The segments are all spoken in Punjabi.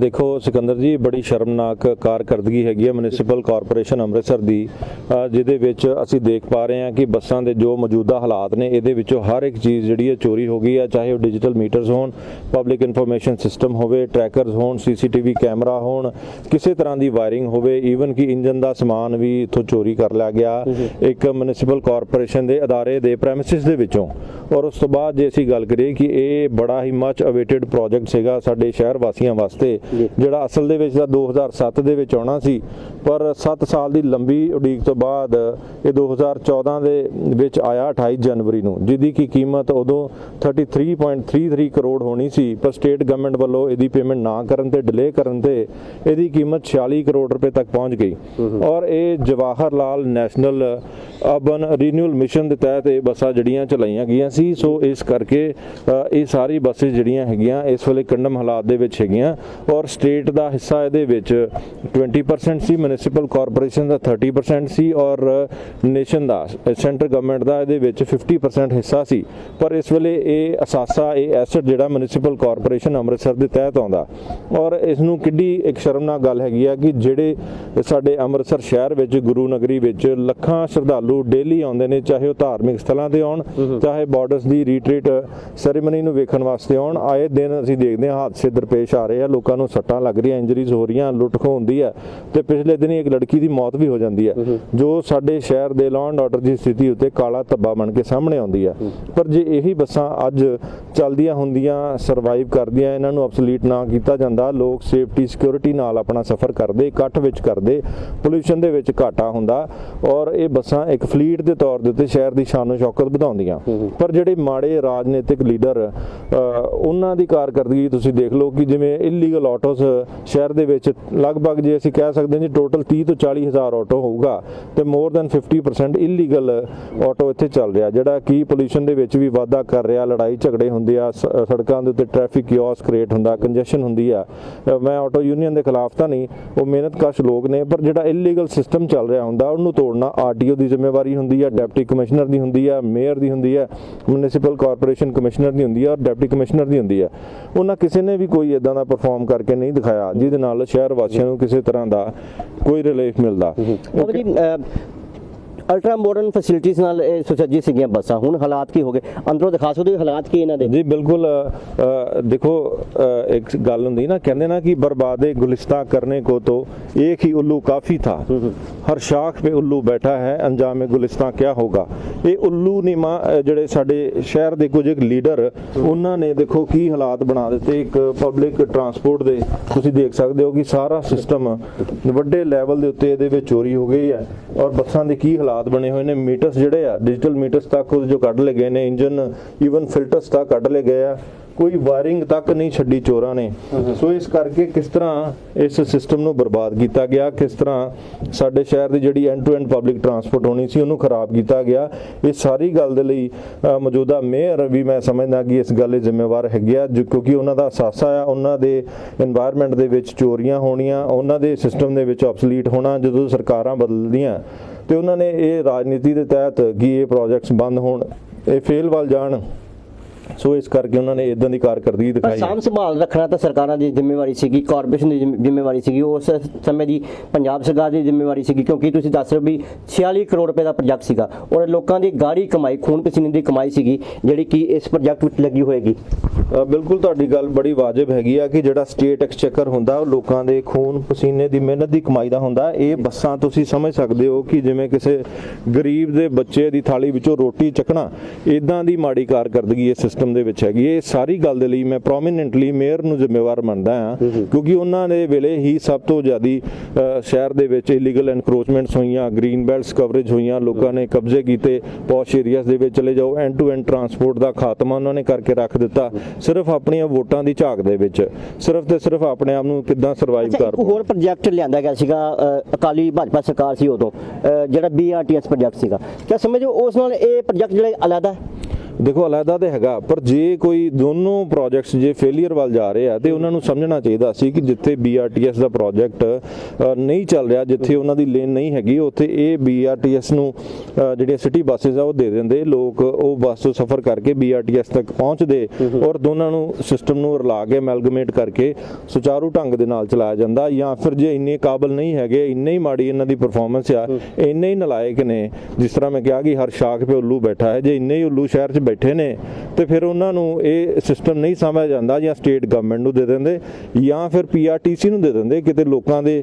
देखो सिकंदर जी, बड़ी शर्मनाक कारकरदगी हैगी है म्यूनिसिपल कॉरपोरेशन ਅੰਮ੍ਰਿਤਸਰ ਦੀ, ਜਿਹਦੇ ਵਿੱਚ ਅਸੀਂ ਦੇਖ ਪਾ ਰਹੇ ਹਾਂ ਕਿ ਬੱਸਾਂ ਦੇ ਜੋ ਮੌਜੂਦਾ ਹਾਲਾਤ ਨੇ ਇਹਦੇ ਵਿੱਚੋਂ ਹਰ ਇੱਕ ਚੀਜ਼ ਜਿਹੜੀ ਹੈ ਚੋਰੀ ਹੋ ਗਈ ਹੈ। ਚਾਹੇ ਉਹ ਡਿਜੀਟਲ ਮੀਟਰਸ ਹੋਣ, ਪਬਲਿਕ ਇਨਫੋਰਮੇਸ਼ਨ ਸਿਸਟਮ ਹੋਵੇ, ਟਰੈਕਰਸ ਹੋਣ, ਸੀਸੀਟੀਵੀ ਕੈਮਰਾ ਹੋਣ, ਕਿਸੇ ਤਰ੍ਹਾਂ ਦੀ ਵਾਇਰਿੰਗ ਹੋਵੇ, ਈਵਨ ਕਿ ਇੰਜਨ ਦਾ ਸਮਾਨ ਵੀ ਇੱਥੋਂ ਚੋਰੀ ਕਰ ਲਿਆ ਗਿਆ ਇੱਕ म्यूनिसिपल कॉरपोरेशन ਦੇ ਅਦਾਰੇ ਦੇ ਪ੍ਰੈਮਿਸਿਸ ਦੇ ਵਿੱਚੋਂ। ਔਰ ਉਸ ਤੋਂ ਬਾਅਦ ਜੇ ਅਸੀਂ ਗੱਲ ਕਰੀਏ ਕਿ ਇਹ ਬੜਾ ਹੀ ਮਚ ਅਵੇਟਡ ਪ੍ਰੋਜੈਕਟ ਸੀਗਾ ਸਾਡੇ ਸ਼ਹਿਰ ਵਾਸੀਆਂ ਵਾਸਤੇ, ਜਿਹੜਾ ਅਸਲ ਦੇ ਵਿੱਚ 2007 ਦੇ ਵਿੱਚ ਆਉਣਾ ਸੀ, ਪਰ 7 ਸਾਲ ਦੀ ਲੰਬੀ ਉਡੀਕ ਤੋਂ ਬਾਅਦ ਇਹ 2014 ਦੇ ਵਿੱਚ ਆਇਆ 28 ਜਨਵਰੀ ਨੂੰ, ਜਿਹਦੀ ਕੀ ਕੀਮਤ ਉਦੋਂ 33.33 ਕਰੋੜ ਹੋਣੀ ਸੀ, ਪਰ ਸਟੇਟ ਗਵਰਨਮੈਂਟ ਵੱਲੋਂ ਇਹਦੀ ਪੇਮੈਂਟ ਨਾ ਕਰਨ ਤੇ ਡਿਲੇ ਕਰਨ ਤੇ ਇਹਦੀ ਕੀਮਤ 46 ਕਰੋੜ ਰੁਪਏ ਤੱਕ ਪਹੁੰਚ ਗਈ। ਔਰ ਇਹ Jawahar Lal national urban renewal mission ਦੇ ਤਹਿਤ ਇਹ ਬੱਸਾਂ ਜਿਹੜੀਆਂ ਚਲਾਈਆਂ ਗਈਆਂ ਸੀ। ਸੋ ਇਸ ਕਰਕੇ ਇਹ ਸਾਰੀ ਬੱਸਿਸ ਜਿਹੜੀਆਂ ਹੈਗੀਆਂ ਇਸ ਵੇਲੇ ਕੰਡਮ ਹਾਲਾਤ ਦੇ ਵਿੱਚ ਹੈਗੀਆਂ। ਔਰ ਸਟੇਟ ਦਾ ਹਿੱਸਾ ਇਹਦੇ ਵਿੱਚ 20% ਸੀ, म्यूनिसिपल कॉरपोरेशन ਦਾ 30% ਸੀ, ਔਰ ਨੇਸ਼ਨ ਦਾ ਸੈਂਟਰ ਗਵਰਨਮੈਂਟ ਦਾ ਇਹਦੇ ਵਿੱਚ 50% ਹਿੱਸਾ ਸੀ। ਪਰ ਇਸ ਵੇਲੇ ਇਹ ਅਸਾਸਾ, ਇਹ ਐਸਟ ਜਿਹੜਾ म्यूनिसिपल कॉरपोरेशन ਅੰਮ੍ਰਿਤਸਰ ਦੇ ਤਹਿਤ ਆਉਂਦਾ। ਔਰ ਇਸ ਨੂੰ ਕਿੱਡੀ ਇੱਕ ਸ਼ਰਮਨਾਕ ਗੱਲ ਹੈਗੀ ਆ ਕਿ ਜਿਹੜੇ ਸਾਡੇ ਅੰਮ੍ਰਿਤਸਰ ਸ਼ਹਿਰ ਵਿੱਚ ਗੁਰੂ ਨਗਰੀ ਵਿੱਚ ਲੱਖਾਂ ਸ਼ਰਧਾਲੂ ਡੇਲੀ ਆਉਂਦੇ ਨੇ, ਚਾਹੇ ਉਹ ਧਾਰਮਿਕ ਸਥਲਾਂ ਤੇ ਆਉਣ, ਚਾਹੇ ਬਾਰਡਰਸ ਦੀ ਰੀਟਰੀਟ ਸੈਰੇਮਨੀ ਨੂੰ ਵੇਖਣ ਵਾਸਤੇ ਆਉਣ। ਆਏ ਦਿਨ ਅਸੀਂ ਦੇਖਦੇ ਹਾਂ ਹਾਦਸੇ ਦਰਪੇਸ਼ ਆ ਰਹੇ ਆ, ਲੋਕਾਂ ਨੂੰ ਸੱਟਾਂ ਲੱਗ ਰਹੀਆਂ, ਇੰਜਰੀਜ਼ ਹੋ ਰਹੀਆਂ, ਲੁੱਟ ਖੋਹ ਹੁੰਦੀ ਹੈ, ਤੇ ਪਿਛਲੇ ਦਿਨ ਇੱਕ ਲੜਕੀ ਦੀ ਮੌਤ ਵੀ ਹੋ ਜਾਂਦੀ ਹੈ, ਜੋ ਸਾਡੇ ਸ਼ਹਿਰ ਦੇ ਲਾਅ ਐਂਡ ਆਰਡਰ ਦੀ ਸਥਿਤੀ ਉੱਤੇ ਕਾਲਾ ਧੱਬਾ ਬਣ ਕੇ ਸਾਹਮਣੇ ਆਉਂਦੀ ਹੈ। ਪਰ ਜੇ ਇਹੀ ਬੱਸਾਂ ਅੱਜ ਚੱਲਦੀਆਂ ਹੁੰਦੀਆਂ, ਸਰਵਾਈਵ ਕਰਦੀਆਂ, ਇਹਨਾਂ ਨੂੰ ਅਬਸੋਲੀਟ ਨਾ ਕੀਤਾ ਜਾਂਦਾ, ਲੋਕ ਸੇਫਟੀ ਸਿਕਿਉਰਿਟੀ ਨਾਲ ਆਪਣਾ ਸਫ਼ਰ ਕਰਦੇ, ਇਕੱਠ ਵਿੱਚ ਕਰਦੇ, ਪੋਲਿਊਸ਼ਨ ਦੇ ਵਿੱਚ ਘਾਟਾ ਹੁੰਦਾ, ਔਰ ਇਹ ਬੱਸਾਂ ਇੱਕ ਫਲੀਟ ਦੇ ਤੌਰ ਦੇ ਉੱਤੇ ਸ਼ਹਿਰ ਦੀ ਸ਼ਾਨੋ ਸ਼ੌਕਤ ਵਧਾਉਂਦੀਆਂ। ਪਰ ਜਿਹੜੇ ਮਾੜੇ ਰਾਜਨੀਤਿਕ ਲੀਡਰ, ਉਹਨਾਂ ਦੀ ਕਾਰਕਰਦਗੀ ਤੁਸੀਂ ਦੇਖ ਲਓ ਕਿ ਜਿਵੇਂ ਇਲੀਗਲ ਆਟੋਸ ਸ਼ਹਿਰ ਦੇ ਵਿੱਚ ਲਗਭਗ, ਜੇ ਅਸੀਂ ਕਹਿ ਸਕਦੇ ਹਾਂ ਜੀ, ਟੋਟਲ 30 ਤੋਂ 40 ਹਜ਼ਾਰ ਆਟੋ ਹੋਊਗਾ, ਤੇ ਮੋਰ ਦੈਨ 50% ਇਲੀਗਲ ਆਟੋ ਇੱਥੇ ਚੱਲ ਰਿਹਾ, ਜਿਹੜਾ ਕਿ ਪੋਲਿਊਸ਼ਨ ਦੇ ਵਿੱਚ ਵੀ ਵਾਧਾ ਕਰ ਰਿਹਾ। ਲੜਾਈ ਝਗੜੇ ਹੁੰਦੇ ਆ ਸੜਕਾਂ ਦੇ ਉੱਤੇ, ਟ੍ਰੈਫਿਕ ਕਿਓਸ ਕ੍ਰੀਏਟ ਹੁੰਦਾ, ਕੰਜੈਸ਼ਨ ਹੁੰਦੀ ਆ। ਮੈਂ ਆਟੋ ਯੂਨੀਅਨ ਦੇ ਖਿਲਾਫ ਤਾਂ ਨਹੀਂ, ਉਹ ਮਿਹਨਤਕਸ਼ ਲੋਕ ਨੇ, ਪਰ ਜਿਹੜਾ ਇਲੀਗਲ ਸਿਸਟਮ ਚੱਲ ਰਿਹਾ ਹੁੰਦਾ ਉਹਨੂੰ ਤੋੜਨਾ ਆਰਟੀਓ ਦੀ ਜ਼ਿੰਮੇਵਾਰੀ ਹੁੰਦੀ ਆ, ਡਿਪਟੀ ਕਮਿਸ਼ਨਰ ਦੀ ਹੁੰਦੀ ਆ, ਮੇਅਰ ਦੀ ਹੁੰਦੀ ਆ, म्यूनिसिपल कॉरपोरेशन कमिश्नर ਦੀ ਹੁੰਦੀ ਆ, ਔਰ ਡਿਪਟੀ ਕਮਿਸ਼ਨਰ ਦੀ ਹੁੰਦੀ ਆ। ਉਹਨਾਂ ਕਿਸੇ ਨੇ ਵੀ ਕੋਈ ਇਦਾਂ ਦਾ ਪਰਫਾਰਮ ਕਰਕੇ ਨਹੀਂ ਦਿਖਾਇਆ ਜਿਹਦੇ ਨਾਲ ਸ਼ਹਿਰ ਵਾਸੀਆਂ ਨੂੰ ਕਿਸੇ ਤਰ੍ਹਾਂ ਦਾ ਕੋਈ ਰਿਲੀਫ ਮਿਲਦਾ। ਅਲਟਰਾ ਮਾਡਰਨ ਫੈਸਿਲਿਟੀਜ਼ ਨਾਲ ਇਹ ਸੁਸੱਜਿਤ ਸੀਗੀਆਂ ਬੱਸਾਂ, ਹੁਣ ਹਾਲਾਤ ਕੀ ਹੋ ਗਏ? ਅੰਦਰੋਂ ਦਿਖਾ ਸਕਦੇ ਹੋ ਹਾਲਾਤ ਕੀ ਇਹਨਾਂ ਦੇ? ਜੀ ਬਿਲਕੁਲ। ਦੇਖੋ, ਇੱਕ ਗੱਲ ਹੁੰਦੀ ਨਾ, ਕਹਿੰਦੇ ਨਾ ਕਿ ਬਰਬਾਦੇ ਗੁਲਿस्तां करने को तो एक ही उल्लू काफ़ी था, हर शाख पे उल्लू बैठा है, अंजाम गुलिस्तां क्या होगा। ਇਹ ਉੱਲੂ ਨੀਮਾ ਜਿਹੜੇ ਸਾਡੇ ਸ਼ਹਿਰ ਦੇ ਕੁਝ ਲੀਡਰ, ਉਹਨਾਂ ਨੇ ਦੇਖੋ ਕੀ ਹਾਲਾਤ ਬਣਾ ਦਿੱਤੇ। ਇੱਕ ਪਬਲਿਕ ਟਰਾਂਸਪੋਰਟ ਦੇ ਤੁਸੀਂ ਦੇਖ ਸਕਦੇ ਹੋ ਕਿ ਸਾਰਾ ਸਿਸਟਮ ਵੱਡੇ ਲੈਵਲ ਦੇ ਉੱਤੇ ਇਹਦੇ ਵਿੱਚ ਚੋਰੀ ਹੋ ਗਈ ਹੈ, ਔਰ ਬੱਸਾਂ ਦੇ ਕੀ ਹਾਲਾਤ ਬਣੇ ਹੋਏ ਨੇ। ਮੀਟਰਸ ਜਿਹੜੇ ਆ, ਡਿਜੀਟਲ ਮੀਟਰਸ ਤੱਕ ਜੋ ਕੱਢ ਲਏ ਗਏ ਨੇ, ਇੰਜਨ ਈਵਨ ਫਿਲਟਰਸ ਤੱਕ ਕੱਢ ਲਏ ਗਏ ਆ, ਕੋਈ ਵਾਇਰਿੰਗ ਤੱਕ ਨਹੀਂ ਛੱਡੀ ਚੋਰਾਂ ਨੇ। ਸੋ ਇਸ ਕਰਕੇ ਕਿਸ ਤਰ੍ਹਾਂ ਇਸ ਸਿਸਟਮ ਨੂੰ ਬਰਬਾਦ ਕੀਤਾ ਗਿਆ, ਕਿਸ ਤਰ੍ਹਾਂ ਸਾਡੇ ਸ਼ਹਿਰ ਦੀ ਜਿਹੜੀ end to end public transport ਹੋਣੀ ਸੀ ਉਹਨੂੰ ਖਰਾਬ ਕੀਤਾ ਗਿਆ, ਇਹ ਸਾਰੀ ਗੱਲ ਦੇ ਲਈ ਮੌਜੂਦਾ ਮੇਅਰ ਵੀ ਮੈਂ ਸਮਝਦਾ ਕਿ ਇਸ ਗੱਲ ਦੇ ਜ਼ਿੰਮੇਵਾਰ ਹੈਗੇ ਆ, ਕਿਉਂਕਿ ਉਹਨਾਂ ਦਾ ਅਸਾਸਾ ਆ ਉਹਨਾਂ ਦੇ এনवायरमेंट ਦੇ ਵਿੱਚ ਚੋਰੀਆਂ ਹੋਣੀਆਂ, ਉਹਨਾਂ ਦੇ ਸਿਸਟਮ ਦੇ ਵਿੱਚ ਆਬਸੋਲੀਟ ਹੋਣਾ। ਜਦੋਂ ਸਰਕਾਰਾਂ ਬਦਲਦੀਆਂ ਤੇ ਉਹਨਾਂ ਨੇ ਇਹ ਰਾਜਨੀਤੀ ਦੇ ਤਹਿਤ ਕਿ ਇਹ ਪ੍ਰੋਜੈਕਟਸ ਬੰਦ ਹੋਣ, ਇਹ ਫੇਲ ਵੱਲ ਜਾਣ। ਸੋ ਇਸ ਕਰਕੇ ਉਹਨਾਂ ਨੇ ਇਦਾਂ ਦੀ ਕਾਰਕਰਦਗੀ ਦਿਖਾਈ। ਸਾਂਭ ਸੰਭਾਲ ਰੱਖਣਾ ਤਾਂ ਸਰਕਾਰਾਂ ਦੀ ਜ਼ਿੰਮੇਵਾਰੀ ਸੀਗੀ, ਕਾਰਪੋਰੇਸ਼ਨ ਦੀ ਜ਼ਿੰਮੇਵਾਰੀ ਸੀਗੀ, ਉਸ ਸਮੇਂ ਦੀ ਪੰਜਾਬ ਸਰਕਾਰ ਦੀ ਜ਼ਿੰਮੇਵਾਰੀ ਸੀਗੀ, ਕਿਉਂਕਿ ਤੁਸੀਂ ਦੱਸ ਰਹੇ ਹੋ ਵੀ 46 ਕਰੋੜ ਰੁਪਏ ਦਾ ਪ੍ਰੋਜੈਕਟ ਸੀਗਾ, ਔਰ ਲੋਕਾਂ ਦੀ ਗਾੜੀ ਕਮਾਈ, ਖੂਨ ਪਸੀਨੇ ਦੀ ਕਮਾਈ ਸੀਗੀ ਜਿਹੜੀ ਕਿ ਇਸ ਪ੍ਰੋਜੈਕਟ ਵਿੱਚ ਲੱਗੀ ਹੋਏਗੀ। ਬਿਲਕੁਲ ਤੁਹਾਡੀ ਗੱਲ ਬੜੀ ਵਾਜਬ ਹੈਗੀ ਆ ਕਿ ਜਿਹੜਾ ਸਟੇਟ ਐਕਸਚੇਕਰ ਹੁੰਦਾ ਉਹ ਲੋਕਾਂ ਦੇ ਖੂਨ ਪਸੀਨੇ ਦੀ ਮਿਹਨਤ ਦੀ ਕਮਾਈ ਦਾ ਹੁੰਦਾ। ਇਹ ਬੱਸਾਂ ਤੁਸੀਂ ਸਮਝ ਸਕਦੇ ਹੋ ਕਿ ਜਿਵੇਂ ਕਿਸੇ ਗਰੀਬ ਦੇ ਬੱਚੇ ਦੀ ਥਾਲੀ ਵਿੱਚੋਂ ਰੋਟੀ ਚੱਕਣਾ, ਇਦਾਂ ਦੀ ਮਾੜੀ ਕਾਰਕਰਦਗੀ ਇਹ ਸਿਸਟਮ ਦੇ ਵਿੱਚ ਹੈਗੀ। ਇਹ ਸਾਰੀ ਗੱਲ ਦੇ ਲਈ ਮੈਂ ਪ੍ਰੋਮੀਨੈਂਟਲੀ ਮੇਅਰ ਨੂੰ ਜ਼ਿੰਮੇਵਾਰ ਮੰਨਦਾ ਹਾਂ, ਕਿਉਂਕਿ ਉਹਨਾਂ ਦੇ ਵੇਲੇ ਹੀ ਸਭ ਤੋਂ ਜ਼ਿਆਦਾ ਸ਼ਹਿਰ ਦੇ ਵਿੱਚ ਇਲੀਗਲ ਐਨਕਰੋਚਮੈਂਟਸ ਹੋਈਆਂ, ਗ੍ਰੀਨ ਬੈਲਟਸ ਕਵਰੇਜ ਹੋਈਆਂ, ਲੋਕਾਂ ਨੇ ਕਬਜ਼ੇ ਕੀਤੇ, ਪੌਸ਼ ਏਰੀਆਜ਼ ਦੇ ਵਿੱਚ ਚਲੇ ਜਾਓ, ਐਂਡ ਟੂ ਐਂਡ ਟਰਾਂਸਪੋਰਟ ਦਾ ਖਾਤਮਾ ਉਹਨਾਂ ਨੇ ਕਰਕੇ ਰੱਖ ਦਿੱਤਾ, ਸਿਰਫ ਆਪਣੀਆਂ ਵੋਟਾਂ ਦੀ ਝਾਕ ਦੇ ਵਿੱਚ, ਸਿਰਫ ਤੇ ਸਿਰਫ ਆਪਣੇ ਆਪ ਨੂੰ ਕਿੱਦਾਂ ਸਰਵਾਈਵ ਕਰ। ਇੱਕ ਹੋਰ ਪ੍ਰੋਜੈਕਟ ਲਿਆਂਦਾ ਗਿਆ ਸੀਗਾ, ਅਕਾਲੀ ਭਾਜਪਾ ਸਰਕਾਰ ਸੀ ਉਦੋਂ, ਜਿਹੜਾ BRTS ਪ੍ਰੋਜੈਕਟ ਸੀਗਾ, ਕਿਆ ਸਮਝੋ ਉਸ ਨਾਲ ਇਹ ਪ੍ਰੋਜੈਕਟ ਜਿਹੜਾ ਅਲੱਗਾ? ਦੇਖੋ ਅਲੱਗਾ ਤੇ ਹੈਗਾ, ਪਰ ਜੇ ਕੋਈ ਦੋਨੋਂ ਪ੍ਰੋਜੈਕਟਸ ਜੇ ਫੇਲੀਅਰ ਵੱਲ ਜਾ ਰਹੇ ਆ ਤੇ ਉਹਨਾਂ ਨੂੰ ਸਮਝਣਾ ਚਾਹੀਦਾ ਸੀ ਕਿ ਜਿੱਥੇ BRTS ਦਾ ਪ੍ਰੋਜੈਕਟ ਨਹੀਂ ਚੱਲ ਰਿਹਾ, ਜਿੱਥੇ ਉਹਨਾਂ ਦੀ ਲੇਨ ਨਹੀਂ ਹੈਗੀ, ਉੱਥੇ ਇਹ BRTS ਨੂੰ ਜਿਹੜੀਆਂ ਸਿਟੀ ਬੱਸਿਸ ਆ ਉਹ ਦੇ ਦਿੰਦੇ, ਲੋਕ ਉਹ ਬੱਸ ਤੋਂ ਸਫ਼ਰ ਕਰਕੇ BRTS ਤੱਕ ਪਹੁੰਚਦੇ ਔਰ ਦੋਨਾਂ ਨੂੰ ਸਿਸਟਮ ਨੂੰ ਰਲਾ ਕੇ ਐਮਲਗਮੇਟ ਕਰਕੇ ਸੁਚਾਰੂ ਢੰਗ ਦੇ ਨਾਲ ਚਲਾਇਆ ਜਾਂਦਾ। ਜਾਂ ਫਿਰ ਜੇ ਇੰਨੇ ਕਾਬਲ ਨਹੀਂ ਹੈਗੇ, ਇੰਨੇ ਹੀ ਮਾੜੀ ਇਹਨਾਂ ਦੀ ਪਰਫਾਰਮੈਂਸ ਆ, ਇੰਨੇ ਹੀ ਨਲਾਇਕ ਨੇ, ਜਿਸ ਤਰ੍ਹਾਂ ਮੈਂ ਕਿਹਾ ਕਿ ਹਰ ਸ਼ਾਖ 'ਤੇ ਉੱਲੂ ਬੈਠਾ ਹੈ, ਜੇ ਇੰਨੇ ਹੀ ਉੱਲੂ ਸ਼ਹਿਰ 'ਚ ਬੈਠੇ ਨੇ ਤੇ ਫਿਰ ਉਹਨਾਂ ਨੂੰ ਇਹ ਸਿਸਟਮ ਨਹੀਂ ਸਮਝ ਜਾਂਦਾ, ਜਾਂ ਸਟੇਟ ਗਵਰਨਮੈਂਟ ਨੂੰ ਦੇ ਦਿੰਦੇ ਜਾਂ ਫਿਰ PRTC ਨੂੰ ਦੇ ਦਿੰਦੇ, ਕਿਤੇ ਲੋਕਾਂ ਦੇ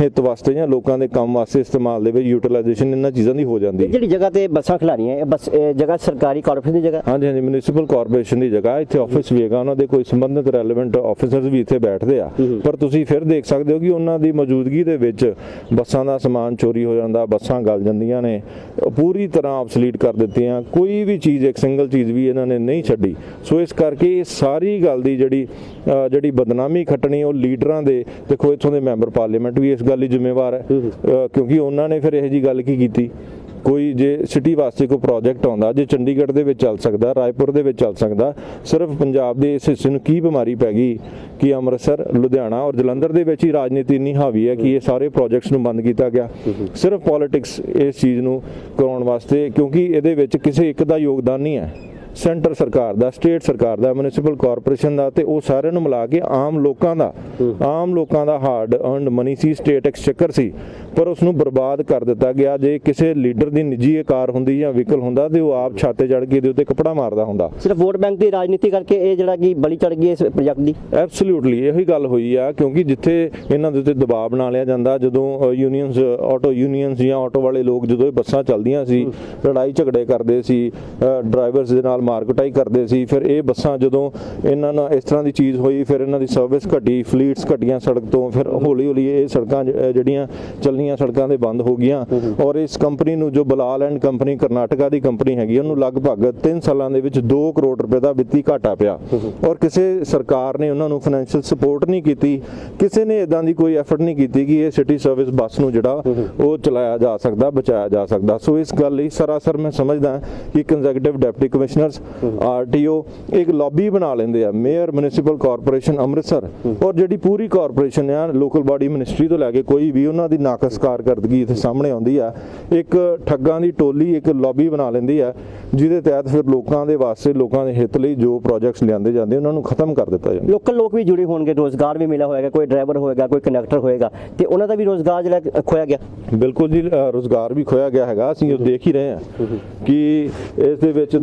ਹਿੱਤ ਵਾਸਤੇ ਜਾਂ ਲੋਕਾਂ ਦੇ ਕੰਮ ਵਾਸਤੇ ਇਸਤੇਮਾਲ ਦੇ ਵਿੱਚ ਯੂਟਿਲਾਈਜੇਸ਼ਨ ਇਹਨਾਂ ਚੀਜ਼ਾਂ ਦੀ ਹੋ ਜਾਂਦੀ। ਜਿਹੜੀ ਜਗ੍ਹਾ ਤੇ ਬੱਸਾਂ ਖਿਲਾਰੀਆਂ, ਇਹ ਬੱਸ ਜਗ੍ਹਾ ਸਰਕਾਰੀ ਕਾਰਪੋਰੇਸ਼ਨ ਦੀ ਜਗ੍ਹਾ? ਹਾਂਜੀ ਹਾਂਜੀ, ਮਿਊਨਿਸਪਲ ਕਾਰਪੋਰੇਸ਼ਨ ਦੀ ਜਗ੍ਹਾ। ਇੱਥੇ ਆਫਿਸ ਵੀ ਹੈਗਾ, ਉਹਨਾਂ ਦੇ ਕੋਈ ਸੰਬੰਧਿਤ ਰੈਲੇਵੈਂਟ ਆਫੀਸਰਸ ਵੀ ਇੱਥੇ ਬੈਠਦੇ ਆ, ਪਰ ਤੁਸੀਂ ਫਿਰ ਦੇਖ ਸਕਦੇ ਹੋ ਕਿ ਉਹਨਾਂ ਦੀ ਮੌਜੂਦਗੀ ਦੇ ਵਿੱਚ ਬੱਸਾਂ ਦਾ ਸਮਾਨ ਚੋਰੀ ਹੋ ਜਾਂਦਾ, ਬੱਸਾਂ ਗਲ ਜਾਂਦੀਆਂ ਨੇ, ਪੂਰੀ ਤਰ੍ਹਾਂ ਆਬਸਲੀਟ ਕਰ ਦਿੱਤੀਆਂ, ਕੋਈ ਵੀ ਚੀਜ਼, ਇੱਕ ਸਿੰਗਲ ਚੀਜ਼ ਵੀ ਇਹਨਾਂ ਨੇ ਨਹੀਂ ਛੱਡੀ। ਸੋ ਇਸ ਕਰਕੇ ਇਹ ਸਾਰੀ ਗੱਲ ਦੀ ਜਿਹੜੀ ਬਦਨਾਮੀ ਖੱਟਣੀ ਉਹ ਲੀਡਰਾਂ ਦੇ, ਦੇਖੋ ਇੱਥੋਂ ਦੇ ਮੈਂਬਰ ਪਾਰਲੀਮੈਂਟ ਵੀ ਇਸ ਗੱਲ ਲਈ ਜ਼ਿੰਮੇਵਾਰ ਹੈ, ਕਿਉਂਕਿ ਉਹਨਾਂ ਨੇ ਫਿਰ ਇਹੋ ਜਿਹੀ ਗੱਲ ਕੀ ਕੀਤੀ। ਕੋਈ ਜੇ ਸਿਟੀ ਵਾਸਤੇ ਕੋਈ ਪ੍ਰੋਜੈਕਟ ਆਉਂਦਾ, ਜੇ ਚੰਡੀਗੜ੍ਹ ਦੇ ਵਿੱਚ ਚੱਲ ਸਕਦਾ, ਰਾਏਪੁਰ ਦੇ ਵਿੱਚ ਚੱਲ ਸਕਦਾ, ਸਿਰਫ ਪੰਜਾਬ ਦੇ ਇਸ ਹਿੱਸੇ ਨੂੰ ਕੀ ਬਿਮਾਰੀ ਪੈ ਗਈ ਕਿ ਅੰਮ੍ਰਿਤਸਰ, ਲੁਧਿਆਣਾ ਔਰ ਜਲੰਧਰ ਦੇ ਵਿੱਚ ਹੀ ਰਾਜਨੀਤੀ ਇੰਨੀ ਹਾਵੀ ਹੈ ਕਿ ਇਹ ਸਾਰੇ ਪ੍ਰੋਜੈਕਟਸ ਨੂੰ ਬੰਦ ਕੀਤਾ ਗਿਆ, ਸਿਰਫ ਪੋਲਿਟਿਕਸ ਇਸ ਚੀਜ਼ ਨੂੰ ਕਰਾਉਣ ਵਾਸਤੇ, ਕਿਉਂਕਿ ਇਹਦੇ ਵਿੱਚ ਕਿਸੇ ਇੱਕ ਦਾ ਯੋਗਦਾਨ ਨਹੀਂ ਹੈ, ਸੈਂਟਰ ਸਰਕਾਰ ਦਾ, ਸਟੇਟ ਸਰਕਾਰ ਦਾ, ਮਿਊਨਿਸਪਲ ਕਾਰਪੋਰੇਸ਼ਨ ਦਾ, ਤੇ ਉਹ ਸਾਰਿਆਂ ਨੂੰ ਮਿਲਾ ਕੇ ਆਮ ਲੋਕਾਂ ਦਾ ਹਾਰਡ ਅਰਨਡ ਮਨੀ ਸੀ, ਸਟੇਟ ਐਕਸਚੇਕਰ ਸੀ, ਪਰ ਉਸ ਨੂੰ ਬਰਬਾਦ ਕਰ ਦਿੱਤਾ ਗਿਆ। ਜੇ ਕਿਸੇ ਲੀਡਰ ਦੀ ਨਿੱਜੀ ਕਾਰ ਹੁੰਦੀ ਜਾਂ ਵਹੀਕਲ ਹੁੰਦਾ ਤੇ ਉਹ ਆਪ ਛਾਤੇ ਚੜ੍ਹ ਕੇ ਇਹਦੇ ਉੱਤੇ ਕੱਪੜਾ ਮਾਰਦਾ ਹੁੰਦਾ। ਸਿਰਫ ਵੋਟ ਬੈਂਕ ਦੀ ਰਾਜਨੀਤੀ ਕਰਕੇ ਇਹ ਜਿਹੜਾ ਕਿ ਬਲੀ ਚੜ ਗਈ ਇਸ ਪ੍ਰੋਜੈਕਟ ਦੀ। ਐਬਸੋਲੂਟਲੀ ਇਹੀ ਗੱਲ ਹੋਈ ਆ, ਕਿਉਂਕਿ ਜਿੱਥੇ ਇਹਨਾਂ ਦੇ ਉੱਤੇ ਦਬਾਅ ਬਣਾ ਲਿਆ ਜਾਂਦਾ, ਜਦੋਂ ਯੂਨੀਅਨਸ, ਆਟੋ ਯੂਨੀਅਨਸ ਜਾਂ ਆਟੋ ਵਾਲੇ ਲੋਕ ਜਦੋਂ ਇਹ ਬੱਸਾਂ ਚੱਲਦੀਆਂ ਸੀ ਲੜਾਈ ਝਗੜੇ ਕਰਦੇ ਸੀ, ਡਰਾਈਵਰਸ ਦੇ ਨਾਲ ਮਾਰ ਕੁਟਾਈ ਕਰਦੇ ਸੀ, ਫਿਰ ਇਹ ਬੱਸਾਂ ਜਦੋਂ ਇਹਨਾਂ ਨਾਲ ਇਸ ਤਰ੍ਹਾਂ ਦੀ ਚੀਜ਼ ਹੋਈ, ਫਿਰ ਇਹਨਾਂ ਦੀ ਸਰਵਿਸ ਘਟੀ, ਫਲੀਟਸ ਘਟੀਆਂ ਸੜਕ ਤੋਂ, ਫਿਰ ਹੌਲੀ ਹੌਲੀ ਇਹ ਸੜਕਾਂ ਜਿਹੜੀਆਂ ਚੱਲਣੀਆਂ ਸੜਕਾਂ ਦੇ ਬੰਦ ਹੋ ਗਈਆਂ। ਔਰ ਇਸ ਕੰਪਨੀ ਨੂੰ, ਜੋ Bilal and company Karnataka the company ਹੈਗੀ, ਉਹਨੂੰ ਲਗਭਗ 3 ਸਾਲਾਂ ਦੇ ਵਿੱਚ 2 ਕਰੋੜ ਰੁਪਏ ਦਾ ਵਿੱਤੀ ਘਾਟਾ ਪਿਆ, ਔਰ ਕਿਸੇ ਸਰਕਾਰ ਨੇ ਉਹਨਾਂ ਨੂੰ ਫਾਈਨੈਂਸ਼ੀਅਲ ਸਪੋਰਟ ਨਹੀਂ ਕੀਤੀ, ਕਿਸੇ ਨੇ ਇਦਾਂ ਦੀ ਕੋਈ ਐਫਰਟ ਨਹੀਂ ਕੀਤੀ ਕਿ ਇਹ ਸਿਟੀ ਸਰਵਿਸ ਬੱਸ ਨੂੰ ਜਿਹੜਾ ਉਹ ਚਲਾਇਆ ਜਾ ਸਕਦਾ, ਬਚਾਇਆ ਜਾ ਸਕਦਾ। ਸੋ ਇਸ ਗੱਲ ਲਈ ਸਰਾਸਰ ਮੈਂ ਸਮਝਦਾ ਕਿ ਕੰਜ਼ੈਕਟਿਵ ਡਿਪਟੀ ਕਮਿਸ਼ਨਰਸ, RTO ਇੱਕ ਲੌਬੀ ਬਣਾ ਲੈਂਦੇ ਆ, ਮੇਅਰ, ਮਿਊਨਿਸਪਲ ਕਾਰਪੋਰੇਸ਼ਨ ਅੰਮ੍ਰਿਤਸਰ ਔਰ ਜਿਹੜੀ ਪੂਰੀ ਕਾਰਪੋਰੇਸ਼ਨ ਆ, ਲੋਕਲ ਬਾਡੀ, ਮਿਨਿਸਟਰੀ ਤੋਂ ਲੈ ਕੇ ਕੋਈ ਵੀ, ਉਹਨਾਂ ਦੀ ਨਾਕਸ ਕਾਰਗਰਦਗੀ ਇੱਥੇ ਸਾਹਮਣੇ ਆਉਂਦੀ ਆ। ਇੱਕ ਠੱਗਾਂ ਦੀ ਟੋਲੀ ਇੱਕ ਲੌਬੀ ਬਣਾ ਲੈਂਦੀ ਆ, ਜਿਹਦੇ ਤਹਿਤ ਫਿਰ ਲੋਕਾਂ ਦੇ ਵਾਸਤੇ, ਲੋਕਾਂ ਦੇ ਹਿੱਤ ਲਈ ਜੋ ਪ੍ਰੋਜੈਕਟਸ ਲਿਆਂਦੇ ਜਾਂਦੇ ਉਹਨਾਂ ਨੂੰ ਖਤਮ ਕਰ ਦਿੱਤਾ ਜਾਂਦਾ। ਲੋਕਲ ਲੋਕ ਵੀ ਜੁੜੇ ਹੋਣਗੇ, ਰੋਜ਼ਗਾਰ ਵੀ ਮਿਲਿਆ ਹੋਏਗਾ, ਕੋਈ ਡਰਾਈਵਰ ਹੋਏਗਾ, ਕੋਈ ਕੰਡਕਟਰ ਹੋਏਗਾ, ਤੇ ਉਹਨਾਂ ਦਾ ਵੀ ਰੋਜ਼ਗਾਰ ਜਿਹੜਾ ਖੋਇਆ ਗਿਆ। ਬਿਲਕੁਲ ਜੀ, ਰੋਜ਼ਗਾਰ ਵੀ ਖੋਇਆ ਗਿਆ ਹੈਗਾ। ਅਸੀਂ ਉਹ ਦੇਖ ਹੀ ਰਹੇ ਹਾਂ ਕਿ ਇਸ ਦੇ ਵਿੱਚ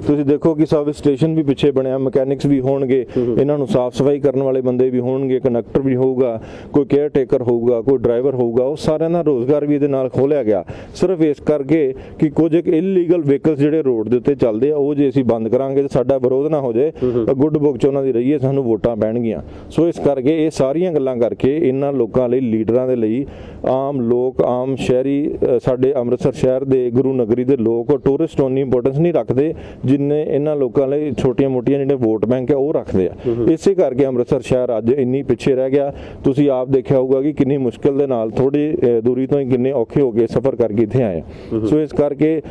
ਤੁਸੀਂ ਦੇਖੋ ਕਿ ਸਰਵਿਸ ਸਟੇਸ਼ਨ ਵੀ ਪਿੱਛੇ ਬਣਿਆ, ਮਕੈਨਿਕਸ ਵੀ ਹੋਣਗੇ, ਇਹਨਾਂ ਨੂੰ ਸਾਫ਼ ਸਫਾਈ ਕਰਨ ਵਾਲੇ ਬੰਦੇ ਵੀ ਹੋਣਗੇ, ਕੰਡਕਟਰ ਵੀ ਹੋਊਗਾ, ਕੋਈ ਕੇਅਰ ਟੇਕਰ ਹੋਊਗਾ, ਕੋਈ ਡਰਾਈਵਰ ਹੋਊਗਾ, ਉਹ ਸਾਰਿਆਂ ਦਾ ਰੋਜ਼ਗਾਰ ਵੀ ਇਹਦੇ ਨਾਲ ਖੋਲਿਆ ਗਿਆ, ਸਿਰਫ ਇਸ ਕਰਕੇ ਕਿ ਕੁਝ ਇਲੀਗਲ ਵਹੀਕਲਸ ਜਿਹੜੇ ਰੋਡ ਦੇ ਉੱਤੇ ਚੱਲਦੇ ਆ, ਉਹ ਜੇ ਅਸੀਂ ਬੰਦ ਕਰਾਂਗੇ ਤਾਂ ਸਾਡਾ ਵਿਰੋਧ ਨਾ ਹੋ ਜਾਏ, ਗੁੱਡ ਬੁੱਕ 'ਚ ਉਹਨਾਂ ਦੀ ਰਹੀਏ, ਸਾਨੂੰ ਵੋਟਾਂ ਪੈਣਗੀਆਂ। ਸੋ ਇਸ ਕਰਕੇ ਇਹ ਸਾਰੀਆਂ ਗੱਲਾਂ ਕਰਕੇ ਇਹਨਾਂ ਲੋਕਾਂ ਲਈ, ਲੀਡਰਾਂ ਦੇ ਲਈ, ਆਮ ਲੋਕ, ਆਮ ਸ਼ਹਿਰੀ, ਸਾਡੇ ਅੰਮ੍ਰਿਤਸਰ ਸ਼ਹਿਰ ਦੇ, ਗੁਰੂ ਨਗਰੀ ਦੇ ਲੋਕ ਟੂਰਿਸਟ ਉਨੀ ਇੰਪੋਰਟੈਂਸ ਨਹੀਂ ਰੱਖਦੇ ਜਿੰਨੇ ਇਹਨਾਂ ਲੋਕਾਂ ਲਈ ਛੋਟੀਆਂ-ਮੋਟੀਆਂ ਜਿਹੜੇ ਵੋਟ ਬੈਂਕ ਹੈ ਉਹ ਰੱਖਦੇ ਆ। ਇਸੇ ਕਰਕੇ ਅੰਮ੍ਰਿਤਸਰ ਸ਼ਹਿਰ ਅੱਜ ਇੰਨੀ ਪਿੱਛੇ ਰਹਿ ਗਿਆ। ਤੁਸੀਂ ਆਪ ਦੇਖਿਆ ਹੋਊਗਾ ਕਿ ਕਿੰਨੀ ਮੁਸ਼ਕਿਲ ਦੇ ਨਾਲ, ਥੋੜੀ ਦੂਰੀ ਤੋਂ ਹੀ ਕਿੰਨੇ ਔਖੇ ਹੋ ਕੇ ਸਫ਼ਰ ਕਰਕੇ ਇੱਥੇ ਆਏ। ਸੋ ਇਸ ਕਰਕੇ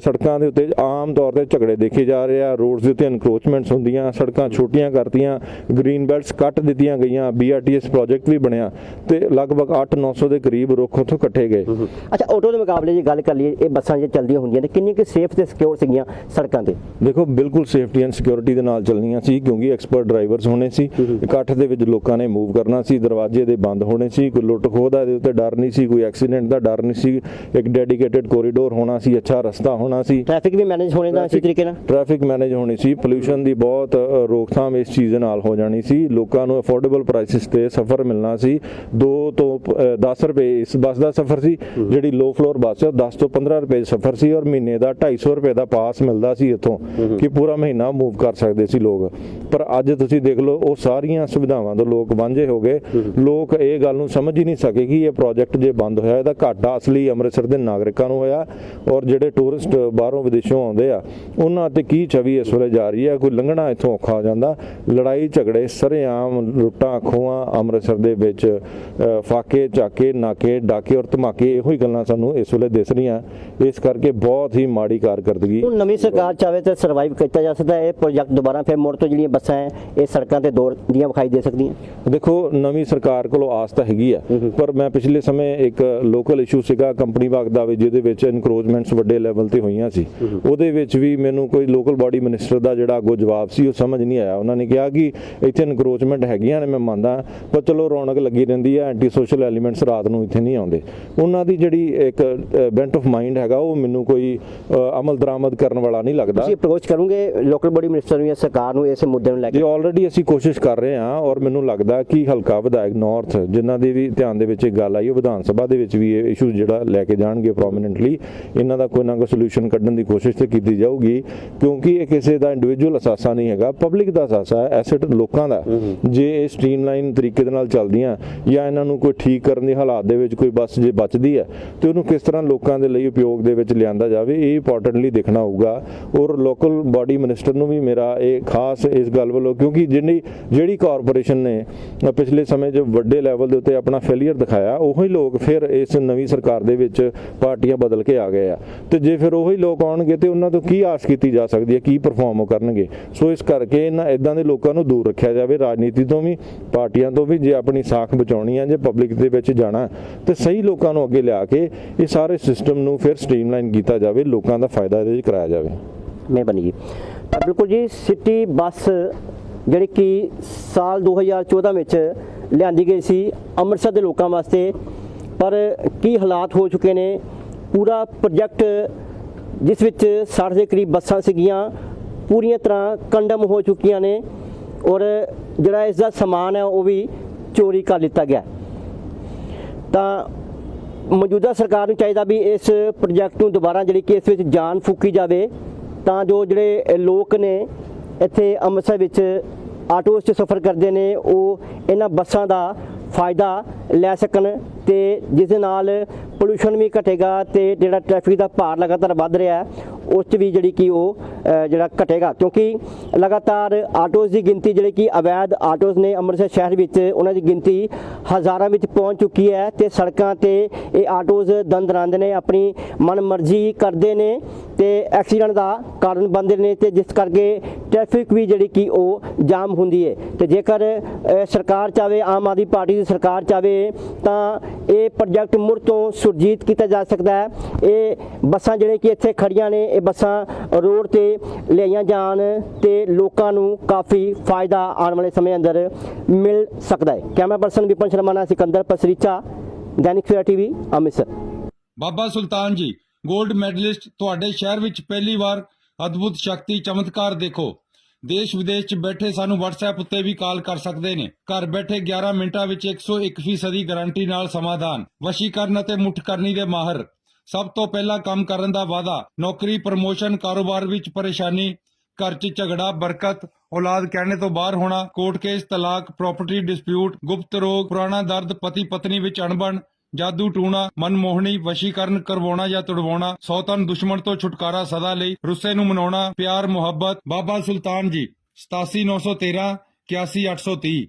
ਸੜਕਾਂ ਦੇ ਉੱਤੇ ਆਮ ਤੌਰ ਤੇ ਝਗੜੇ ਦੇਖੇ ਜਾ ਰਹੇ ਆ, ਰੋਡਸ ਦੇ ਉੱਤੇ ਐਨਕਰੋਚਮੈਂਟਸ ਹੁੰਦੀਆਂ, ਸੜਕਾਂ ਛੋਟੀਆਂ ਕਰਤੀਆਂ, ਗ੍ਰੀਨ ਬੈਲਟਸ ਕੱਟ ਦਿੱਤੀਆਂ ਗਈਆਂ, BRTS ਪ੍ਰੋਜੈਕਟ ਵੀ ਬਣਿਆ ਤੇ ਲਗਭਗ 800-900 ਦੇ ਕਰੀਬ ਰੁੱਖ ਉੱਥੋਂ ਕੱਟੇ ਗਏ। ਅੱਛਾ, ਆਟੋ ਦੇ ਮੁਕਾਬਲੇ ਜੇ ਗੱਲ ਕਰ ਲਈਏ, ਇਹ ਬੱਸਾਂ ਜੇ ਚੱਲਦੀਆਂ ਹੁੰਦੀਆਂ ਨੇ, ਕਿੰਨੀ ਕਿ ਸੇਫ ਤੇ ਸਿਕਿਉਰ ਸੀਗੀਆਂ ਸੜਕਾਂ ਤੇ? ਦੇਖੋ, ਬਿਲਕੁਲ ਸੇਫਟੀ ਐਂਡ ਸਿਕਿਉਰਿਟੀ ਦੇ ਨਾਲ ਚੱਲਣੀਆਂ ਸੀ, ਕਿਉਂਕਿ ਐਕਸਪਰਟ ਡਰਾਈਵਰਸ ਹੋਣੇ ਸੀ, ਇਕੱਠ ਦੇ ਵਿੱਚ ਲੋਕਾਂ ਨੇ ਮੂਵ ਕਰਨਾ ਸੀ, ਦਰਵਾਜ਼ੇ ਦੇ ਬੰਦ ਹੋਣੇ ਸੀ, ਕੋਈ ਲੁੱਟ ਖੋਹ ਦਾ ਇਹਦੇ ਉੱਤੇ ਡਰ ਨਹੀਂ ਸੀ, ਕੋਈ ਐਕਸੀਡੈਂਟ ਦਾ ਡਰ ਨਹੀਂ ਸੀ, ਇੱਕ ਡੈਡੀਕੇਟਿਡ ਕੋਰੀਡੋਰ ਹੋਣਾ ਸੀ, ਅੱਛਾ ਰਸਤਾ ਹੋਣਾ ਸੀ, ਟ੍ਰੈਫਿਕ ਵੀ ਮੈਨੇਜ ਹੋਣੇ ਦਾ ਇਸੇ ਤਰੀਕੇ ਨਾਲ, ਟ੍ਰੈਫਿਕ ਮੈਨੇਜ ਹੋਣੀ ਸੀ, ਪੋਲੂਸ਼ਨ ਦੀ ਬਹੁਤ ਰੋਕਥਾਮ ਇਸ ਚੀਜ਼ ਦੇ ਨਾਲ ਹੋ ਜਾਣੀ ਸੀ, ਲੋਕਾਂ ਨੂੰ ਅਫੋਰਡੇਬਲ ਪ੍ਰਾਈਸਿਸ ਤੇ ਸਫ਼ਰ ਮਿਲਣਾ ਸੀ। 2 ਤੋਂ 10 ਰੁਪਏ ਇਸ ਬੱਸ ਦਾ ਸਫ਼ਰ ਸੀ, ਜਿਹੜੀ ਲੋ ਫਲੋਰ ਬੱਸ ਹੈ 10 ਤੋਂ 15 ਰੁਪਏ ਸਫ਼ਰ ਸੀ, ਔਰ ਮਹੀਨੇ ਦਾ 250 ਰੁਪਏ ਦਾ ਪਾਸ ਮਿਲਦਾ ਸੀ ਇੱਥੋਂ ਕਿ ਪੂਰਾ ਮਹੀਨਾ ਮੂਵ ਕਰ ਸਕਦੇ ਸੀ ਲੋਕ। ਪਰ ਅੱਜ ਤੁਸੀਂ ਦੇਖ ਲਓ, ਉਹ ਸਾਰੀਆਂ ਸੁਵਿਧਾਵਾਂ ਤੋਂ ਲੋਕ ਵਾਂਝੇ ਹੋ ਗਏ। ਲੋਕ ਇਹ ਗੱਲ ਨੂੰ ਸਮਝ ਹੀ ਨਹੀਂ ਸਕੇ ਕਿ ਇਹ ਪ੍ਰੋਜੈਕਟ ਜੇ ਬੰਦ ਹੋਇਆ ਇਹਦਾ ਘਾਟਾ ਅਸਲੀ ਅੰਮ੍ਰਿਤਸਰ ਦੇ ਨਾਗਰਿਕਾਂ ਨੂੰ ਹੋਇਆ ਔਰ ਜਿਹੜੇ ਟੂਰਿਸਟ ਬਾਹਰੋਂ ਵਿਦੇਸ਼ੋਂ ਆਉਂਦੇ ਆ ਉਹਨਾਂ ਤੇ ਕੀ ਛਵੀ ਇਸ ਵੇਲੇ ਜਾ ਰਹੀ ਹੈ। ਕੋਈ ਲੰਘਣਾ ਇੱਥੋਂ ਔਖਾ ਹੋ ਜਾਂਦਾ। ਲੜਾਈ ਝਗੜੇ ਸਰੇਆਮ ਲੁੱਟਾਂ ਖੋਹਾਂ ਅੰਮ੍ਰਿਤਸਰ ਦੇ ਵਿੱਚ ਫਾਕੇ ਝਾਕੇ ਨਾਕੇ ਡਾਕੇ ਔਰ ਧਮਾਕੇ ਇਹੋ ਹੀ ਗੱਲਾਂ ਸਾਨੂੰ ਇਸ ਵੇਲੇ ਦਿਸ ਰਹੀਆਂ। ਇਸ ਕਰਕੇ ਬਹੁਤ ਹੀ ਮਾੜੀ ਕਾਰਗਰਦਗੀ। ਹੁਣ ਨਵੀਂ ਸਰਕਾਰ ਚਾਹੇ ਤਾਂ ਸਰਵਾਈਵ ਕੀਤਾ ਜਾ ਸਕਦਾ ਹੈ ਇਹ ਪ੍ਰੋਜੈਕਟ ਦੁਬਾਰਾ ਫਿਰ ਮੁੜ ਤੋਂ ਜਿਹੜੀਆਂ ਬੱਸਾਂ ਹੈ ਇਹ ਸੜਕਾਂ ਤੇ ਦੌੜ ਦੀਆਂ ਵਿਖਾਈ ਦੇ ਸਕਦੀਆਂ। ਦੇਖੋ ਨਵੀਂ ਸਰਕਾਰ ਕੋਲੋਂ ਆਸ ਤਾਂ ਹੈਗੀ ਆ ਪਰ ਮੈਂ ਪਿਛਲੇ ਸਮੇਂ ਇੱਕ ਲੋਕਲ ਇਸ਼ੂ ਸੀਗਾ ਕੰਪਨੀ ਬਾਗ ਦਾ ਵੀ ਜਿਹਦੇ ਵਿੱਚ ਇਨਕਰੋਚਮੈਂਟਸ ਵੱਡੇ ਲੈਵਲ ਤੇ ਹੋਈਆਂ ਸੀ। ਉਹਦੇ ਵਿੱਚ ਵੀ ਮੈਨੂੰ ਕੋਈ ਲੋਕਲ ਬਾਡੀ ਮਿਨਿਸਟਰ ਦਾ ਜਿਹੜਾ ਅੱਗੋਂ ਜਵਾਬ ਸੀ ਉਹ ਸਮਝ ਨਹੀਂ ਆਇਆ। ਉਹਨਾਂ ਨੇ ਕਿਹਾ ਕਿ ਇੱਥੇ ਇਨਕਰੋਚਮੈਂਟ ਹੈਗੀਆਂ ਨੇ, ਮੈਂ ਮੰਨਦਾ ਪਰ ਚਲੋ ਰੌਣਕ ਲੱਗੀ ਰਹਿੰਦੀ ਹੈ, ਐਂਟੀ ਸੋਸ਼ਲ ਐਲੀਮੈਂਟਸ ਰਾਤ ਨੂੰ ਇੱਥੇ ਨਹੀਂ ਆਉਂਦੇ। ਉਹਨਾਂ ਦੀ ਜਿਹੜੀ ਇੱਕ ਬੈਂਟ ਆਫ ਮਾਈਂਡ ਹੈਗਾ ਉਹ ਮੈਨੂੰ ਕੋਈ ਅਮਲ ਦਰਾਮਦ ਕਰਨ ਵਾਲਾ ਨਹੀਂ ਲੱਗਦਾ। ਤੁਸੀਂ ਅਪਰੋਚ ਕਰੋਗੇ ਲੋਕਲ ਬਾਡੀ ਮਿਨਿਸਟਰ ਨੂੰ ਜਾਂ ਸਰਕਾਰ ਨੂੰ ਇਸ ਮੁੱਦੇ ਨੂੰ ਲੈ ਕੇ? ਜੀ ਆਲਰੇਡੀ ਅਸੀਂ ਕੋਸ਼ਿਸ਼ ਕਰ ਰਹੇ ਹਾਂ ਔਰ ਮੈਨੂੰ ਲੱਗਦਾ ਕਿ ਹਲਕਾ ਵਿਧਾਇਕ ਨਾਰਥ ਜਿਨ੍ਹਾਂ ਦੇ ਵੀ ਧਿਆਨ ਦੇ ਵਿੱਚ ਇਹ ਗੱਲ ਆਈ ਉਹ ਵਿਧਾਨ ਸਭਾ ਦੇ ਵਿੱਚ ਵੀ ਇਹ ਇਸ਼ੂ ਜਿਹੜਾ ਲੈ ਕੇ ਜਾਣਗੇ ਪ੍ਰੋਮੀਨੈਂਟਲੀ। ਇਹਨਾਂ ਦਾ ਕੋਈ ਨਾ ਕੋਈ ਸੋਲੂਸ਼ਨ ਕੱਢਣ ਦੀ ਕੋਸ਼ਿਸ਼ ਤੇ ਕੀਤੀ ਜਾਊਗੀ ਕਿਉਂਕਿ ਇਹ ਕਿਸੇ ਦਾ ਇੰਡੀਵਿਜੂਅਲ ਅਸਾਸਾ ਨਹੀਂ ਹੈਗਾ, ਪਬਲਿਕ ਦਾ ਅਸਾਸਾ ਹੈ, ਐਸੈਟ ਲੋਕਾਂ ਦਾ। ਜੇ ਇਹ ਸਟ੍ਰੀਮਲਾਈਨ ਤਰੀਕੇ ਦੇ ਨਾਲ ਚੱਲਦੀਆਂ ਜਾਂ ਇਹਨਾਂ ਨੂੰ ਕੋਈ ਠੀਕ ਕਰਨ ਦੇ ਹਾਲਾਤ ਦੇ ਵਿੱਚ ਕੋਈ ਬੱਸ ਜੇ ਬਚਦੀ ਹੈ ਤੇ ਉਹਨੂੰ ਕਿਸ ਤਰ੍ਹਾਂ ਲੋਕਾਂ ਦੇ ਲਈ ਉਪਯੋਗ ਦੇ ਵਿੱਚ ਲਿਆਂਦਾ ਜਾਵੇ ਇਹ ਇੰਪੋਰਟੈਂਟਲੀ ਦੇਖਣਾ ਹੋਊਗਾ। ਔਰ ਲੋਕਲ ਬਾਡੀ ਮਿਨਿਸਟਰ ਨੂੰ ਵੀ ਮੇਰਾ ਇਹ ਖਾਸ ਇਸ ਗੱਲ ਵੱਲੋਂ ਕਿਉਂਕਿ ਜਿਹੜੀ ਕਾਰਪੋਰੇਸ਼ਨ ਨੇ ਪਿਛਲੇ ਸਮੇਂ 'ਚ ਵੱਡੇ ਲੈਵਲ ਦੇ ਉੱਤੇ ਆਪਣਾ ਫੇਲੀਅਰ ਦਿਖਾਇਆ ਉਹੀ ਲੋਕ ਫਿਰ ਇਸ ਨਵੀਂ ਸਰਕਾਰ ਦੇ ਵਿੱਚ ਪਾਰਟੀਆਂ ਬਦਲ ਕੇ ਆ ਗਏ ਆ ਤੇ ਜੇ ਫਿਰ ਉਹੀ ਲੋਕ ਆਉਣਗੇ ਤੇ ਉਹਨਾਂ ਤੋਂ ਕੀ ਆਸ ਕੀਤੀ ਜਾ ਸਕਦੀ ਹੈ, ਕੀ ਪਰਫਾਰਮ ਕਰਨਗੇ। ਸੋ ਇਸ ਕਰਕੇ ਇਹਨਾਂ ਇਦਾਂ ਦੇ ਲੋਕਾਂ ਨੂੰ ਦੂਰ ਰੱਖਿਆ ਜਾਵੇ ਰਾਜਨੀਤੀ ਤੋਂ ਵੀ ਪਾਰਟੀਆਂ ਤੋਂ ਵੀ। ਜੇ ਆਪਣੀ ਸਾਖ ਬਚਾਉਣੀ ਹੈ ਜੇ ਪਬਲਿਕ ਦੇ ਵਿੱਚ ਜਾਣਾ ਤੇ ਸਹੀ ਲੋਕਾਂ ਨੂੰ ਅੱਗੇ ਲਿਆ ਕੇ ਇਹ ਸਾਰੇ ਸਿਸਟਮ ਨੂੰ ਫਿਰ ਸਟ੍ਰੀਮਲਾਈਨ ਕੀਤਾ ਜਾਵੇ, ਲੋਕਾਂ ਦਾ ਫਾਇਦਾ ਇਹਦੇ 'ਚ ਕਰਾਇਆ ਜਾਵੇ। ਮਿਹਰਬਾਨੀ ਜੀ। ਤਾਂ ਬਿਲਕੁਲ ਜੀ ਸਿਟੀ ਬੱਸ ਜਿਹੜੀ ਕਿ ਸਾਲ 2014 ਵਿੱਚ ਲਿਆਂਦੀ ਗਈ ਸੀ ਅੰਮ੍ਰਿਤਸਰ ਦੇ ਲੋਕਾਂ ਵਾਸਤੇ ਪਰ ਕੀ ਹਾਲਾਤ ਹੋ ਚੁੱਕੇ ਨੇ। ਪੂਰਾ ਪ੍ਰੋਜੈਕਟ ਜਿਸ ਵਿੱਚ 60 ਦੇ ਕਰੀਬ ਬੱਸਾਂ ਸੀਗੀਆਂ ਪੂਰੀਆਂ ਤਰ੍ਹਾਂ ਕੰਡਮ ਹੋ ਚੁੱਕੀਆਂ ਨੇ ਔਰ ਜਿਹੜਾ ਇਸ ਦਾ ਸਮਾਨ ਹੈ ਉਹ ਵੀ ਚੋਰੀ ਕਰ ਲਿੱਤਾ ਗਿਆ। ਤਾਂ ਮੌਜੂਦਾ ਸਰਕਾਰ ਨੂੰ ਚਾਹੀਦਾ ਵੀ ਇਸ ਪ੍ਰੋਜੈਕਟ ਨੂੰ ਦੁਬਾਰਾ ਜਿਹੜੀ ਕਿ ਇਸ ਵਿੱਚ ਜਾਨ ਫੂਕੀ ਜਾਵੇ ਤਾਂ ਜੋ ਜਿਹੜੇ ਲੋਕ ਨੇ ਇੱਥੇ ਅੰਮ੍ਰਿਤਸਰ ਵਿੱਚ ਆਟੋਸ 'ਚ ਸਫ਼ਰ ਕਰਦੇ ਨੇ ਉਹ ਇਹਨਾਂ ਬੱਸਾਂ ਦਾ ਫਾਇਦਾ ਲੈ ਸਕਣ ਤੇ ਜਿਸ ਦੇ ਨਾਲ ਪੋਲੂਸ਼ਨ ਵੀ ਘਟੇਗਾ ਤੇ ਜਿਹੜਾ ਟ੍ਰੈਫਿਕ ਦਾ ਭਾਰ ਲਗਾਤਾਰ ਵੱਧ ਰਿਹਾ ਉਸ 'ਚ ਵੀ ਜਿਹੜੀ ਕਿ ਉਹ ਜਿਹੜਾ ਘਟੇਗਾ ਕਿਉਂਕਿ ਲਗਾਤਾਰ ਆਟੋਸ ਦੀ ਗਿਣਤੀ ਜਿਹੜੀ ਕਿ ਅਵੈਧ ਆਟੋਸ ਨੇ ਅੰਮ੍ਰਿਤਸਰ ਸ਼ਹਿਰ ਵਿੱਚ ਉਹਨਾਂ ਦੀ ਗਿਣਤੀ ਹਜ਼ਾਰਾਂ ਵਿੱਚ ਪਹੁੰਚ ਚੁੱਕੀ ਹੈ ਤੇ ਸੜਕਾਂ ਤੇ ਇਹ ਆਟੋਸ ਦੰਦਰਾਉਂਦੇ ਨੇ, ਆਪਣੀ ਮਨਮਰਜ਼ੀ ਕਰਦੇ ਨੇ ਤੇ ਐਕਸੀਡੈਂਟ ਦਾ ਕਾਰਨ ਬਣਦੇ ਨੇ ਤੇ ਜਿਸ ਕਰਕੇ ਟ੍ਰੈਫਿਕ ਵੀ ਜਿਹੜੀ ਕਿ ਉਹ ਜਾਮ ਹੁੰਦੀ ਹੈ। ਤੇ ਜੇਕਰ ਸਰਕਾਰ ਚਾਹੇ ਆਮ ਆਦਮੀ ਪਾਰਟੀ ਦੀ ਸਰਕਾਰ ਚਾਹੇ ਤਾਂ ਇਹ ਪ੍ਰੋਜੈਕਟ ਮੁੜ ਤੋਂ ਸੁਰਜੀਤ ਕੀਤਾ ਜਾ ਸਕਦਾ ਹੈ। ਇਹ ਬੱਸਾਂ ਜਿਹੜੇ ਕਿ ਇੱਥੇ ਖੜੀਆਂ ਨੇ ਇਹ ਬੱਸਾਂ ਰੋਡ ਤੇ ਲਿਆਈਆਂ ਜਾਣ ਤੇ ਲੋਕਾਂ ਨੂੰ ਕਾਫੀ ਫਾਇਦਾ ਆਉਣ ਵਾਲੇ ਸਮੇਂ ਅੰਦਰ ਮਿਲ ਸਕਦਾ ਹੈ। ਕੈਮਰਾ ਪਰਸਨ ਵਿਪਨ ਸ਼ਰਮਾ ਨਾਲ ਸਿਕੰਦਰ ਪਸਰੀਚਾ, ਦੈਨਿਕ ਸਵੇਰਾ ਟੀਵੀ, ਅੰਮ੍ਰਿਤਸਰ। ਬਾਬਾ ਸੁਲਤਾਨ ਜੀ ਗੋਲਡ ਮੈਡਲਿਸਟ ਤੁਹਾਡੇ ਸ਼ਹਿਰ ਵਿੱਚ ਪਹਿਲੀ ਵਾਰ ਅਦਭੁਤ ਸ਼ਕਤੀ ਚਮਤਕਾਰ ਦੇਖੋ। ਦੇਸ਼ ਵਿਦੇਸ਼ 'ਚ ਬੈਠੇ ਸਾਨੂੰ WhatsApp ਉੱਤੇ ਵੀ ਕਾਲ ਕਰ ਸਕਦੇ ਨੇ। ਘਰ ਬੈਠੇ 11 ਮਿੰਟਾਂ ਵਿੱਚ 101% ਗਾਰੰਟੀ ਨਾਲ ਸਮਾਧਾਨ। ਵਸ਼ੀਕਰਨ ਅਤੇ ਮੁੱਠਕਰਨੀ ਦੇ ਮਾਹਰ। ਸਭ ਤੋਂ ਪਹਿਲਾਂ ਕੰਮ ਕਰਨ ਦਾ ਵਾਅਦਾ। ਨੌਕਰੀ, ਪ੍ਰਮੋਸ਼ਨ, ਕਾਰੋਬਾਰ ਵਿੱਚ ਪਰੇਸ਼ਾਨੀ, ਘਰ 'ਚ ਝਗੜਾ, ਬਰਕਤ, ਔਲਾਦ ਕਹਿਣੇ ਤੋਂ ਬਾਹਰ ਹੋਣਾ, ਕੋਰਟ ਕੇਸ, ਤਲਾਕ, ਪ੍ਰਾਪਰਟੀ ਡਿਸਪਿਊਟ, ਗੁਪਤ ਰੋਗ, ਪੁਰਾਣਾ ਦਰਦ, ਪਤੀ ਪਤਨੀ ਵਿੱਚ ਅਣਬਣ, ਜਾਦੂ ਟੂਣਾ, ਮਨਮੋਹਣੀ, ਵਸ਼ੀਕਰਨ ਕਰਵਾਉਣਾ ਜਾਂ ਤੁੜਵਾਉਣਾ, ਸੌਤਨ ਦੁਸ਼ਮਣ ਤੋਂ ਛੁਟਕਾਰਾ ਸਦਾ ਲਈ, ਰੁੱਸੇ ਨੂੰ ਮਨਾਉਣਾ, ਪਿਆਰ ਮੁਹੱਬਤ। ਬਾਬਾ ਸੁਲਤਾਨ ਜੀ 87 913 81 830।